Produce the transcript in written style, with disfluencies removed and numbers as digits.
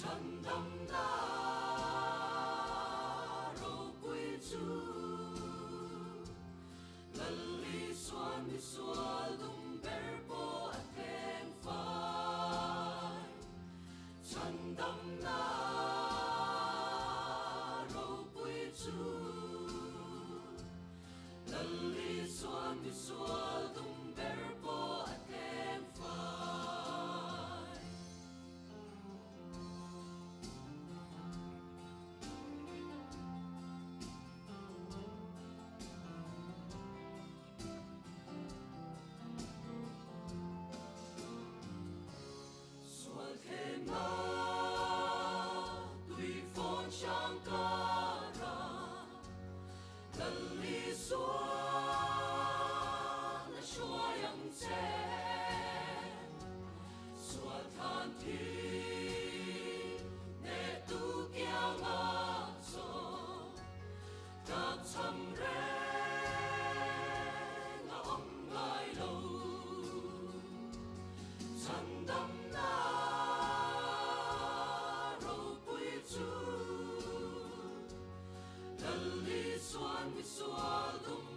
Thần đâm na rô quy chu lần li xua lung ber po a keng phai thần đâm na rô quy chu lần li xua lung ber po a keng phai na tùy phong trang ca ra lần li xóa là xóa yang che xóa than thi để tu kia ngã zo các chăm re ngã ông ngài lâu chân đâm xuân mi xua lung